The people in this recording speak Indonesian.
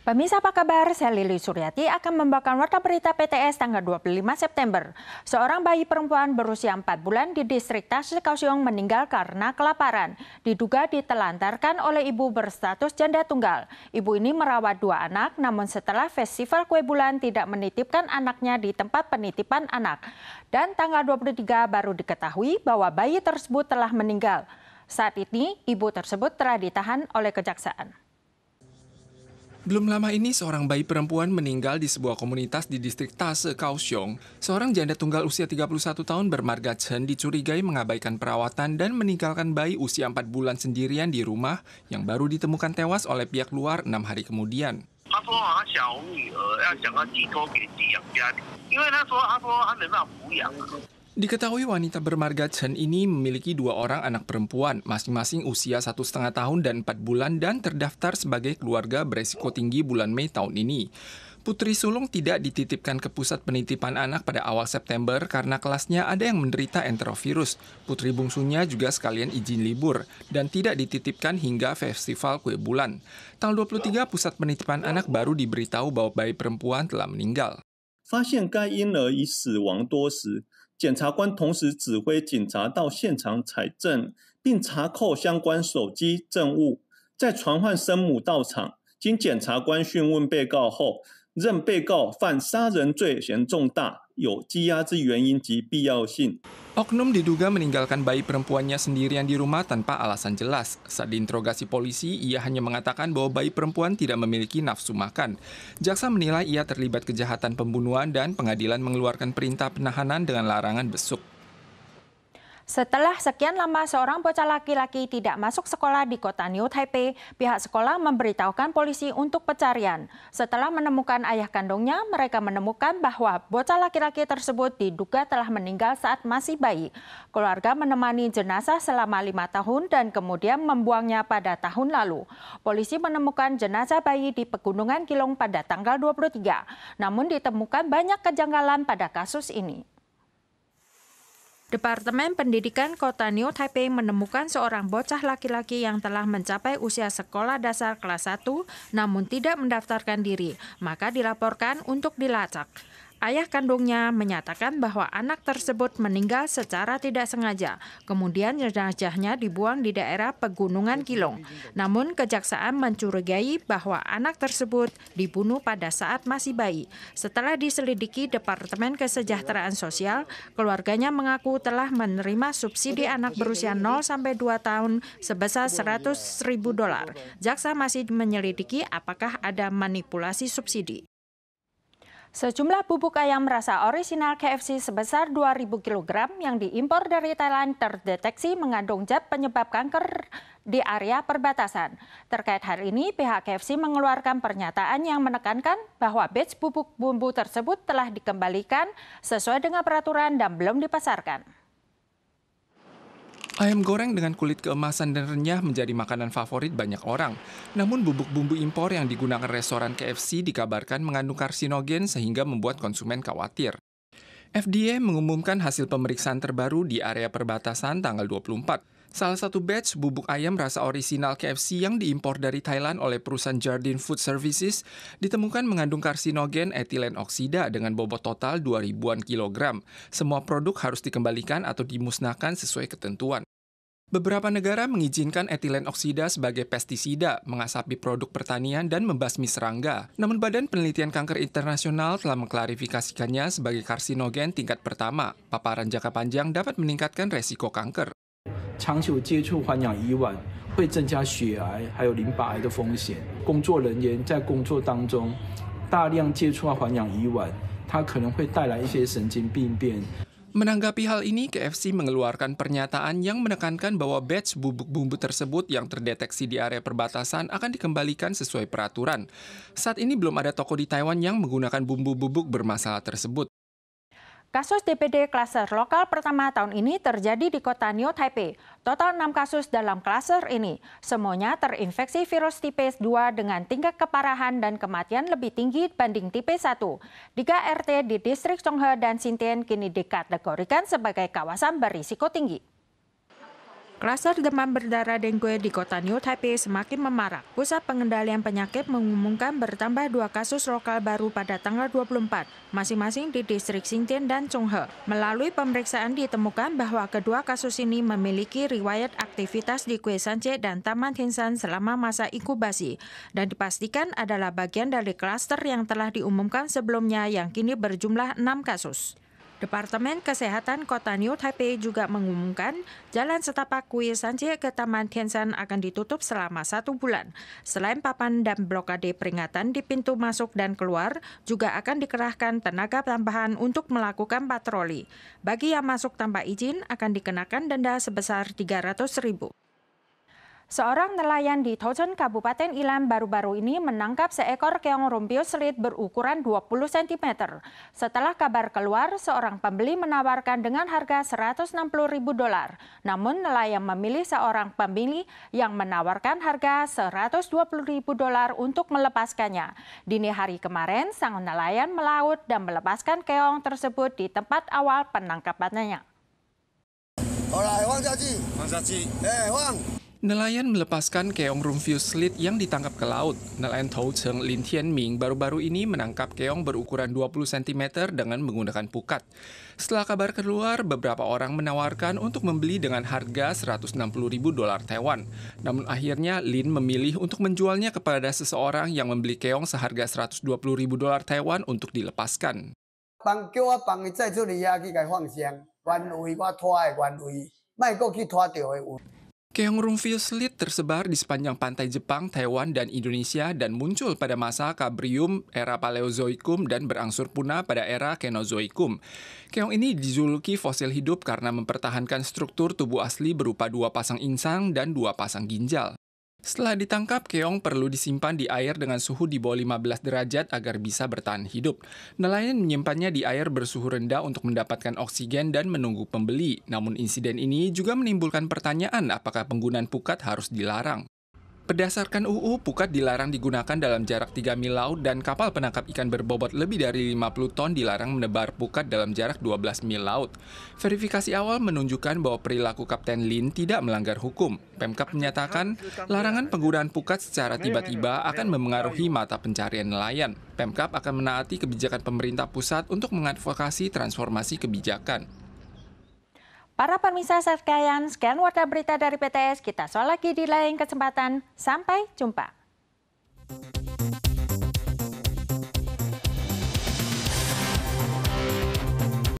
Pemirsa apa kabar? Saya Lili Suryati akan membawakan warta berita PTS tanggal 25 September. Seorang bayi perempuan berusia 4 bulan di distrik Tasik Kaohsiung meninggal karena kelaparan. Diduga ditelantarkan oleh ibu berstatus janda tunggal. Ibu ini merawat 2 anak, namun setelah festival kue bulan tidak menitipkan anaknya di tempat penitipan anak. Dan tanggal 23 baru diketahui bahwa bayi tersebut telah meninggal. Saat ini, ibu tersebut telah ditahan oleh kejaksaan. Belum lama ini, seorang bayi perempuan meninggal di sebuah komunitas di distrik Tasik Kaohsiung. Seorang janda tunggal usia 31 tahun bermarga Chen dicurigai mengabaikan perawatan dan meninggalkan bayi usia 4 bulan sendirian di rumah yang baru ditemukan tewas oleh pihak luar 6 hari kemudian. Diketahui wanita bermarga Chen ini memiliki 2 orang anak perempuan, masing-masing usia 1,5 tahun dan 4 bulan dan terdaftar sebagai keluarga beresiko tinggi bulan Mei tahun ini. Putri sulung tidak dititipkan ke pusat penitipan anak pada awal September karena kelasnya ada yang menderita enterovirus. Putri bungsunya juga sekalian izin libur dan tidak dititipkan hingga festival kue bulan. Tanggal 23, pusat penitipan anak baru diberitahu bahwa bayi perempuan telah meninggal. 发现该婴儿已死亡多时，检察官同时指挥警察到现场采证，并查扣相关手机证物，再传唤生母到场。经检察官讯问被告后，认被告犯杀人罪嫌重大，有羁押之原因及必要性。 Oknum diduga meninggalkan bayi perempuannya sendirian di rumah tanpa alasan jelas. Saat diinterogasi polisi, ia hanya mengatakan bahwa bayi perempuan tidak memiliki nafsu makan. Jaksa menilai ia terlibat kejahatan pembunuhan dan pengadilan mengeluarkan perintah penahanan dengan larangan besuk. Setelah sekian lama seorang bocah laki-laki tidak masuk sekolah di kota New Taipei, pihak sekolah memberitahukan polisi untuk pencarian. Setelah menemukan ayah kandungnya, mereka menemukan bahwa bocah laki-laki tersebut diduga telah meninggal saat masih bayi. Keluarga menemani jenazah selama 5 tahun dan kemudian membuangnya pada tahun lalu. Polisi menemukan jenazah bayi di Pegunungan Kilong pada tanggal 23. Namun ditemukan banyak kejanggalan pada kasus ini. Departemen Pendidikan Kota New Taipei menemukan seorang bocah laki-laki yang telah mencapai usia sekolah dasar kelas 1 namun tidak mendaftarkan diri, maka dilaporkan untuk dilacak. Ayah kandungnya menyatakan bahwa anak tersebut meninggal secara tidak sengaja. Kemudian jenazahnya dibuang di daerah Pegunungan Kilong. Namun kejaksaan mencurigai bahwa anak tersebut dibunuh pada saat masih bayi. Setelah diselidiki Departemen Kesejahteraan Sosial, keluarganya mengaku telah menerima subsidi anak berusia 0-2 tahun sebesar $100.000. Jaksa masih menyelidiki apakah ada manipulasi subsidi. Sejumlah bubuk ayam rasa orisinal KFC sebesar 2.000 kg yang diimpor dari Thailand terdeteksi mengandung zat penyebab kanker di area perbatasan. Terkait hal ini, pihak KFC mengeluarkan pernyataan yang menekankan bahwa batch bubuk bumbu tersebut telah dikembalikan sesuai dengan peraturan dan belum dipasarkan. Ayam goreng dengan kulit keemasan dan renyah menjadi makanan favorit banyak orang. Namun bubuk bumbu impor yang digunakan restoran KFC dikabarkan mengandung karsinogen sehingga membuat konsumen khawatir. FDA mengumumkan hasil pemeriksaan terbaru di area perbatasan tanggal 24. Salah satu batch bubuk ayam rasa orisinal KFC yang diimpor dari Thailand oleh perusahaan Jardine Food Services ditemukan mengandung karsinogen etilen oksida dengan bobot total 2.000-an kilogram. Semua produk harus dikembalikan atau dimusnahkan sesuai ketentuan. Beberapa negara mengizinkan etilen oksida sebagai pestisida, mengasapi produk pertanian dan membasmi serangga. Namun Badan Penelitian Kanker Internasional telah mengklarifikasikannya sebagai karsinogen tingkat pertama. Paparan jangka panjang dapat meningkatkan resiko kanker. 长久接触环氧乙烷会增加血癌还有淋巴癌的风险。工作人员在工作当中大量接触环氧乙烷，它可能会带来一些神经病变。 Menanggapi hal ini, KFC mengeluarkan pernyataan yang menekankan bahwa batch bubuk bumbu tersebut yang terdeteksi di area perbatasan akan dikembalikan sesuai peraturan. Saat ini belum ada toko di Taiwan yang menggunakan bumbu bubuk bermasalah tersebut. Kasus DPD klaster lokal pertama tahun ini terjadi di kota New Taipei. Total 6 kasus dalam klaster ini. Semuanya terinfeksi virus tipe 2 dengan tingkat keparahan dan kematian lebih tinggi dibanding tipe 1. 3 RT di distrik Chonghe dan Xintian kini dikategorikan sebagai kawasan berisiko tinggi. Klaster demam berdarah dengue di kota New Taipei semakin memarak. Pusat Pengendalian Penyakit mengumumkan bertambah 2 kasus lokal baru pada tanggal 24, masing-masing di distrik Xintian dan Chonghe. Melalui pemeriksaan ditemukan bahwa kedua kasus ini memiliki riwayat aktivitas di Kue Sanche dan Taman Tianshan selama masa inkubasi, dan dipastikan adalah bagian dari klaster yang telah diumumkan sebelumnya yang kini berjumlah 6 kasus. Departemen Kesehatan Kota New Taipei juga mengumumkan jalan setapak Kue Sanche ke Taman Tianshan akan ditutup selama 1 bulan. Selain papan dan blokade peringatan di pintu masuk dan keluar, juga akan dikerahkan tenaga tambahan untuk melakukan patroli. Bagi yang masuk tanpa izin akan dikenakan denda sebesar 300.000. Seorang nelayan di Tochen, Kabupaten Ilan baru-baru ini menangkap seekor keong rumpius selit berukuran 20 cm. Setelah kabar keluar, seorang pembeli menawarkan dengan harga $160.000. Namun nelayan memilih seorang pembeli yang menawarkan harga $120.000 untuk melepaskannya. Dini hari kemarin, sang nelayan melaut dan melepaskan keong tersebut di tempat awal penangkapannya. Nelayan melepaskan keong rumpius slit yang ditangkap ke laut. Nelayan Toucheng Lin Tianming baru-baru ini menangkap keong berukuran 20 cm dengan menggunakan pukat. Setelah kabar keluar, beberapa orang menawarkan untuk membeli dengan harga $160.000 Taiwan. Namun akhirnya Lin memilih untuk menjualnya kepada seseorang yang membeli keong seharga $120.000 Taiwan untuk dilepaskan. Keong rumpius slit tersebar di sepanjang pantai Jepang, Taiwan, dan Indonesia dan muncul pada masa Kambrium, era Paleozoikum, dan berangsur punah pada era Kenozoikum. Keong ini dijuluki fosil hidup karena mempertahankan struktur tubuh asli berupa 2 pasang insang dan 2 pasang ginjal. Setelah ditangkap, keong perlu disimpan di air dengan suhu di bawah 15 derajat agar bisa bertahan hidup. Nelayan menyimpannya di air bersuhu rendah untuk mendapatkan oksigen dan menunggu pembeli. Namun insiden ini juga menimbulkan pertanyaan apakah penggunaan pukat harus dilarang. Berdasarkan UU, pukat dilarang digunakan dalam jarak 3 mil laut dan kapal penangkap ikan berbobot lebih dari 50 ton dilarang menebar pukat dalam jarak 12 mil laut. Verifikasi awal menunjukkan bahwa perilaku Kapten Lin tidak melanggar hukum. Pemkab menyatakan larangan penggunaan pukat secara tiba-tiba akan memengaruhi mata pencarian nelayan. Pemkab akan menaati kebijakan pemerintah pusat untuk mengadvokasi transformasi kebijakan. Para pemirsa sekalian, sekian warta berita dari PTS. Kita soal lagi di lain kesempatan. Sampai jumpa.